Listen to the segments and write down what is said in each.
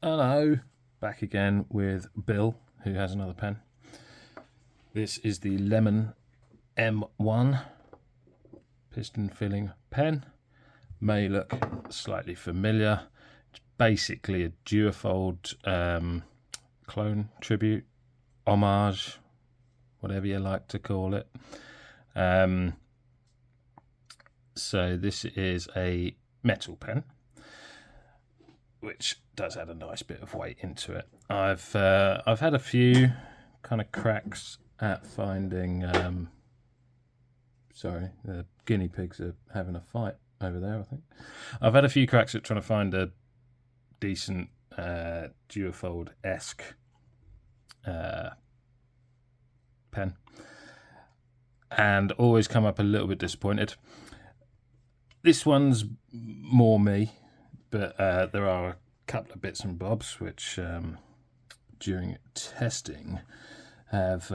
Hello, back again with Bill, who has another pen. This is the Lemon M1 piston filling pen. May look slightly familiar. It's basically a duofold clone, tribute, homage, whatever you like to call it. So this is a metal pen, which does add a nice bit of weight into it. I've had a few kind of cracks at finding. Sorry, the guinea pigs are having a fight over there. I think I've had a few cracks at trying to find a decent duofold-esque pen, and always come up a little bit disappointed. This one's more me. But there are a couple of bits and bobs which, during testing, have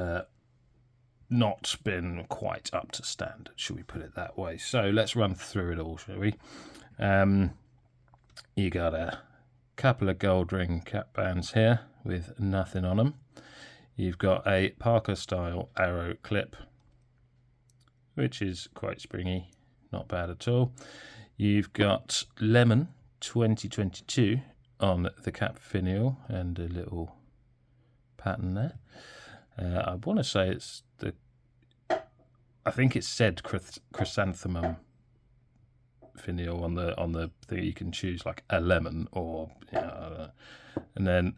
not been quite up to standard, shall we put it that way. So let's run through it all, shall we? You got a couple of gold ring cap bands here with nothing on them. You've got a Parker-style arrow clip, which is quite springy, not bad at all. You've got Lemon 2022 on the cap finial and a little pattern there. I want to say it's I think it said chrysanthemum finial on the thing. You can choose like a lemon or and then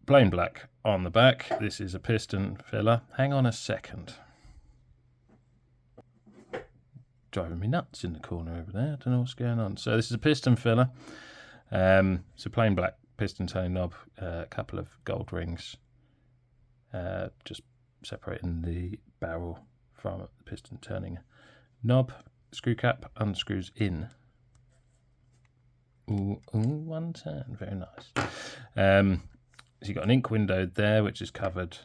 plain black on the back. This is a piston filler. Hang on a second. Driving me nuts in the corner over there. I don't know what's going on. So this is a piston filler. It's a plain black piston turning knob, a couple of gold rings, just separating the barrel from the piston turning knob. Screw cap unscrews in. Ooh, one turn, very nice. So you've got an ink window there, which is covered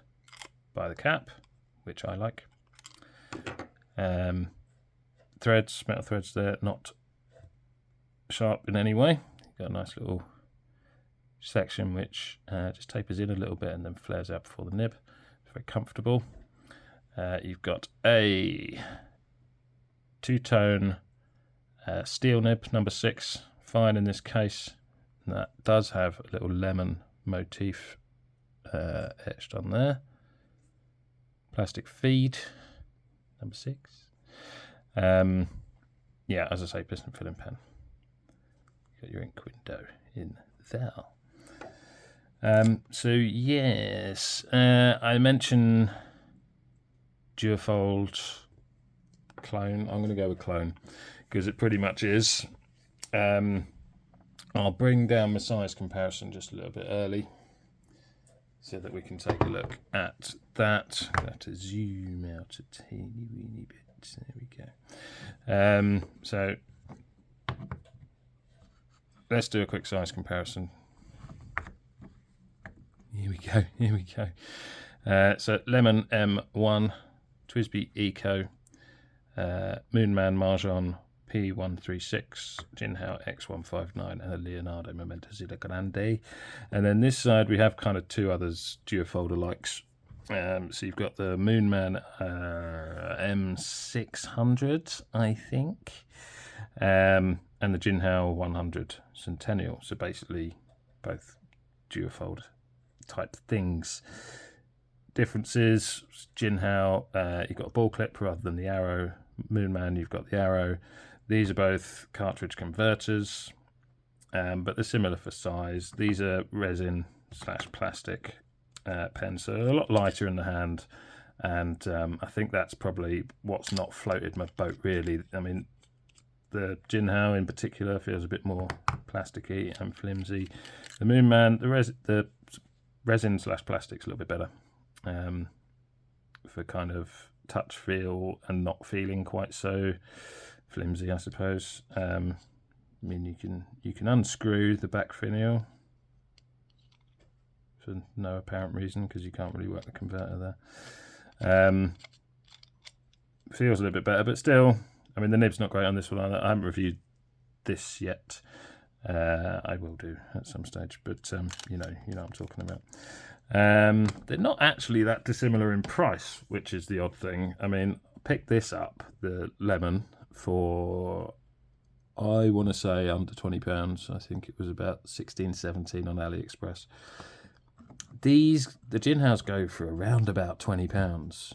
by the cap, which I like. Threads, metal threads there, not sharp in any way. You've got a nice little section which just tapers in a little bit and then flares out before the nib. It's very comfortable. You've got a two-tone steel nib, number 6, fine in this case. And that does have a little lemon motif etched on there. Plastic feed, number 6. Yeah, as I say, piston filling pen. Got your ink window in there. So yes, I mentioned duofold clone. I'm going to go with clone because it pretty much is. I'll bring down my size comparison just a little bit early so that we can take a look at that. I have to zoom out a teeny weeny bit. There we go. So let's do a quick size comparison. Here we go. So Lemon M1, Twisby Eco, Moonman Marjon P136, Jinhao X159, and a Leonardo Momento Zilla Grande. And then this side we have kind of two others duofold likes. So you've got the Moonman M600, I think, and the Jinhao 100 Centennial. So basically both duofold type things. Differences: Jinhao, you've got a ball clip rather than the arrow. Moonman, you've got the arrow. These are both cartridge converters, but they're similar for size. These are resin / plastic pens, so a lot lighter in the hand, and I think that's probably what's not floated my boat really. I mean, the Jinhao in particular feels a bit more plasticky and flimsy. The Moonman, the resin / plastic's a little bit better for kind of touch feel and not feeling quite so flimsy, I suppose. I mean, you can unscrew the back finial for no apparent reason because you can't really work the converter there. Feels a little bit better, but still, I mean, the nib's not great on this one either. I haven't reviewed this yet. I will do at some stage, but you know what I'm talking about. They're not actually that dissimilar in price, which is the odd thing. I mean, I picked this up, the lemon, for, I want to say, under £20. I think it was about 16, 17 on AliExpress. The Gin House go for around about £20,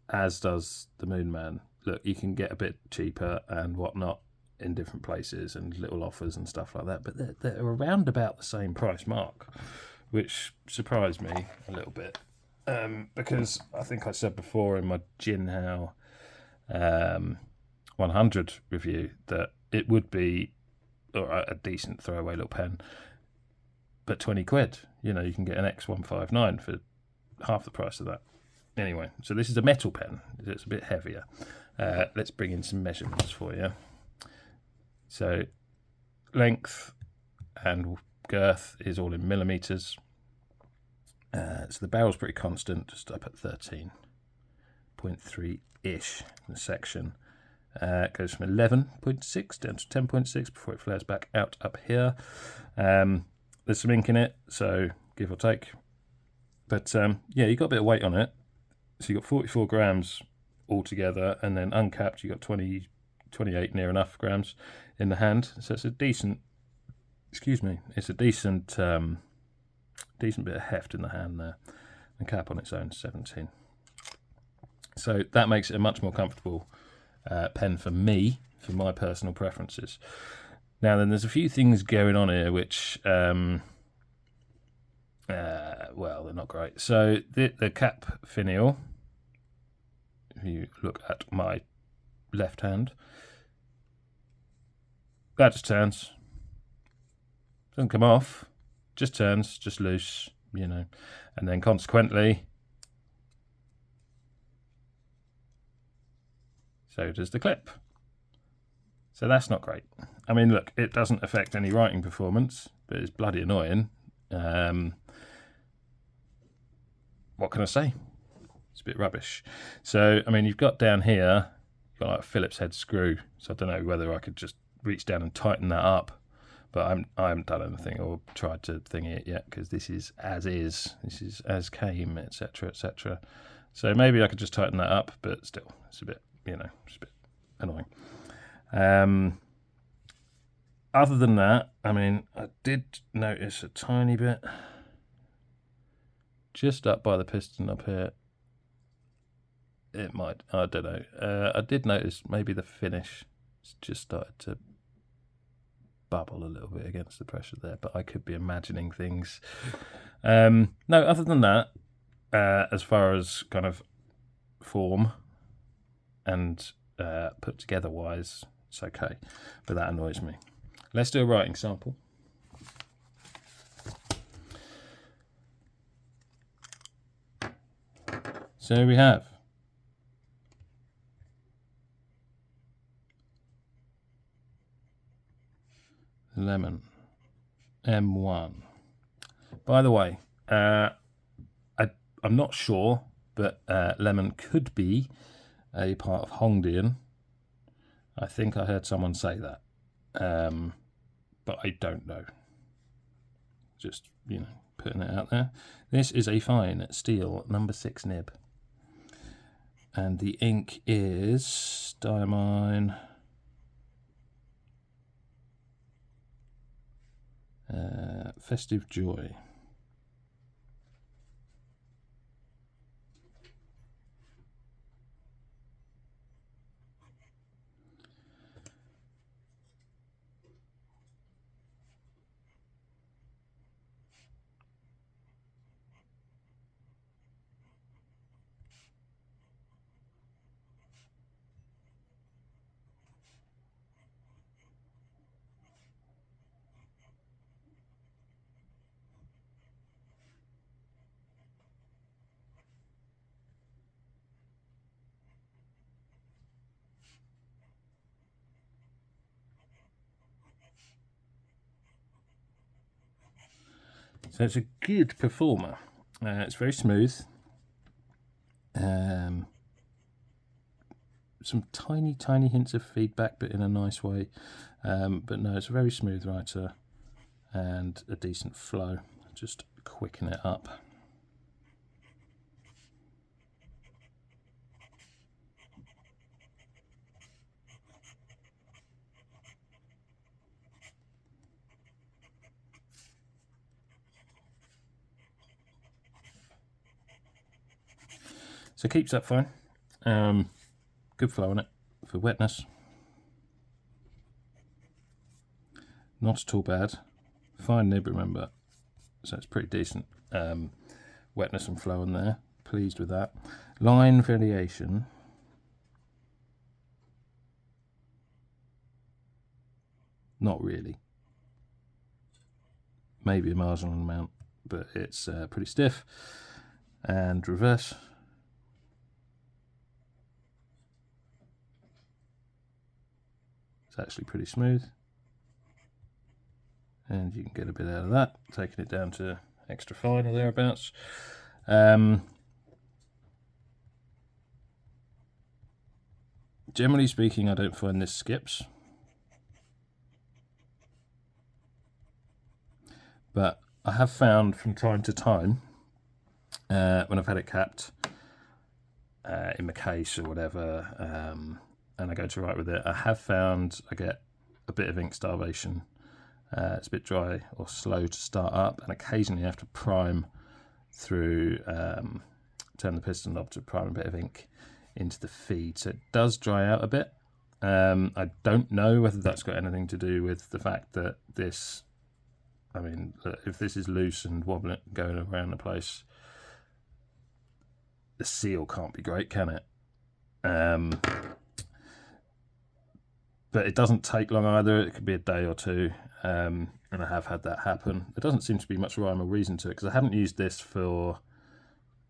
as does the Moon Man. Look, you can get a bit cheaper and whatnot in different places and little offers and stuff like that, but they're around about the same price mark, which surprised me a little bit, because I think I said before in my Gin House 100 review that it would be a decent throwaway little pen, but 20 quid, you know, you can get an X159 for half the price of that. Anyway, so this is a metal pen. It's a bit heavier. Let's bring in some measurements for you. So length and girth is all in millimeters. So the barrel's pretty constant, just up at 13.3-ish in the section. It goes from 11.6 down to 10.6 before it flares back out up here. There's some ink in it, so give or take. But yeah, you got a bit of weight on it. So you got 44 grams altogether, and then uncapped you got 28 near enough grams in the hand. So it's a decent, it's a decent decent bit of heft in the hand there. And cap on its own 17. So that makes it a much more comfortable pen for me, for my personal preferences. Now then, there's a few things going on here which well, they're not great. So the cap finial, if you look at my left hand, that just turns. Doesn't come off, just turns, just loose, you know. And then consequently, so does the clip. So that's not great. I mean, look, it doesn't affect any writing performance, but it's bloody annoying. What can I say? It's a bit rubbish. So, I mean, you've got down here, you've got like a Phillips head screw. So I don't know whether I could just reach down and tighten that up. But I haven't done anything or tried to thingy it yet, because this is as is. This is as came, etc., etc. So maybe I could just tighten that up, but still, it's a bit, you know, it's a bit annoying. Other than that, I mean, I did notice a tiny bit just up by the piston up here. It might, I don't know. I did notice maybe the finish just started to bubble a little bit against the pressure there, but I could be imagining things. No, other than that, as far as kind of form and put together wise, it's okay, but that annoys me. Let's do a writing sample. So we have lemon M1. By the way, I'm not sure, but lemon could be a part of Hongdian. I think I heard someone say that, but I don't know. Just, you know, putting it out there. This is a fine steel number 6 nib, and the ink is Diamine Festive Joy. So it's a good performer. It's very smooth. some tiny hints of feedback, but in a nice way. But no, it's a very smooth writer and a decent flow. Just quicken it up. So it keeps up fine. Good flow on it for wetness. Not at all bad. Fine nib, remember. So it's pretty decent wetness and flow in there. Pleased with that. Line variation. Not really. Maybe a marginal amount, but it's pretty stiff. And reverse. It's actually pretty smooth. And you can get a bit out of that, taking it down to extra fine or thereabouts. Generally speaking, I don't find this skips. But I have found from time to time, when I've had it capped in my case or whatever, and I go to write with it, I have found I get a bit of ink starvation. It's a bit dry or slow to start up, and occasionally I have to prime through, turn the piston knob to prime a bit of ink into the feed. So it does dry out a bit. I don't know whether that's got anything to do with the fact that this, I mean, if this is loose and wobbling, going around the place, the seal can't be great, can it? But it doesn't take long either. It could be a day or two, and I have had that happen. There doesn't seem to be much rhyme or reason to it, because I haven't used this for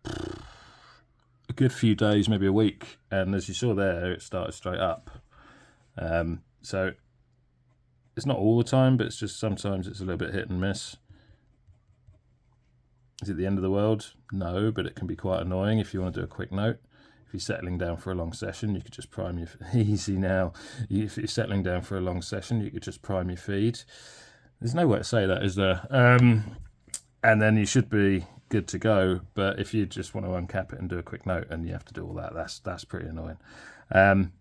a good few days, maybe a week, and as you saw there, it started straight up. So it's not all the time, but it's just sometimes it's a little bit hit and miss. Is it the end of the world? No, but it can be quite annoying if you want to do a quick note. If you're settling down for a long session, you could just prime your easy now. If you're settling down for a long session, you could just prime your feed. There's no way to say that, is there? And then you should be good to go. But if you just want to uncap it and do a quick note, and you have to do all that, that's pretty annoying.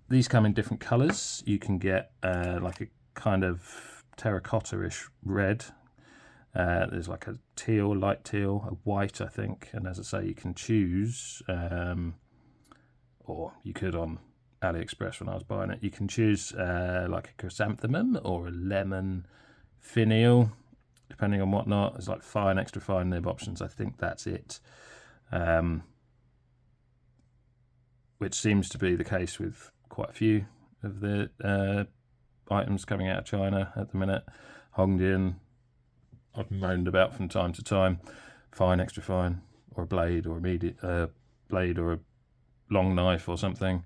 These come in different colours. You can get like a kind of terracotta-ish red. There's like a teal, light teal, a white, I think. And as I say, you can choose. Or you could on AliExpress when I was buying it, you can choose like a chrysanthemum or a lemon finial, depending on whatnot. There's like fine, extra fine nib options. I think that's it. Which seems to be the case with quite a few of the items coming out of China at the minute. Hongdian, I've moaned about from time to time. Fine, extra fine, or a blade, or a blade, or a long knife or something.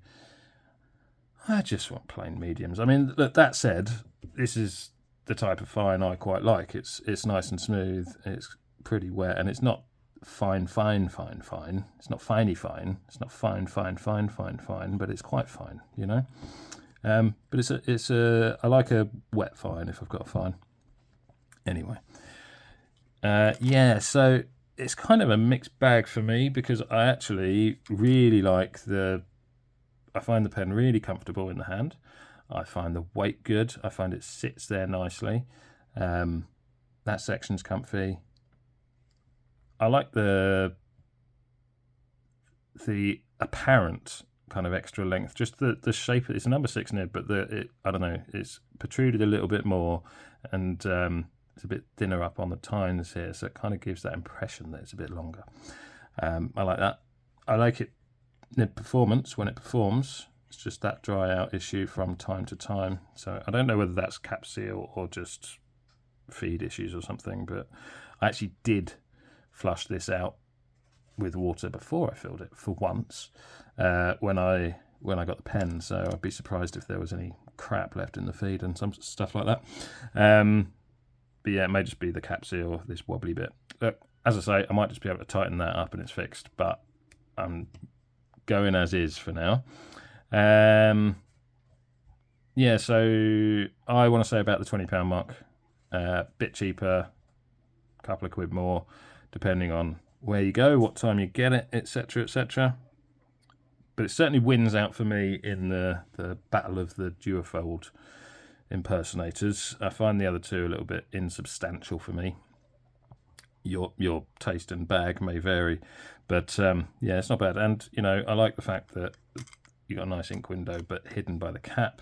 I just want plain mediums. I mean, that said, this is the type of fine I quite like. It's nice and smooth. It's pretty wet, and it's not fine. It's not finey fine. It's not fine. But it's quite fine, you know. But I like a wet fine if I've got a fine. Anyway, yeah. So it's kind of a mixed bag for me, because I actually really like I find the pen really comfortable in the hand. I find the weight good. I find it sits there nicely. That section's comfy. I like the apparent kind of extra length, just the shape. It's a number 6 nib, but I don't know, it's protruded a little bit more, and it's a bit thinner up on the tines here, so it kind of gives that impression that it's a bit longer. I like that. I like it nib performance when it performs. It's just that dry out issue from time to time. So I don't know whether that's cap seal or just feed issues or something, but I actually did flush this out with water before I filled it for once when I got the pen. So I'd be surprised if there was any crap left in the feed and some stuff like that. But yeah, it may just be the cap seal, this wobbly bit. Look, as I say, I might just be able to tighten that up and it's fixed, but I'm going as is for now. Yeah, so I want to say about the £20 mark. Bit cheaper, a couple of quid more, depending on where you go, what time you get it, etc., etc. But it certainly wins out for me in the battle of the duofold impersonators. I find the other two a little bit insubstantial for me. Your taste and bag may vary, but yeah, it's not bad. And I like the fact that you got a nice ink window, but hidden by the cap.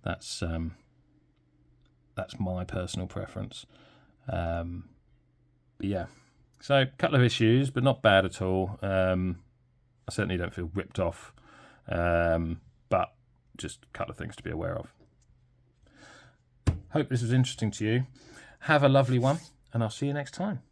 That's my personal preference. But yeah, so a couple of issues, but not bad at all. I certainly don't feel ripped off, but just a couple of things to be aware of. Hope this was interesting to you. Have a lovely one, and I'll see you next time.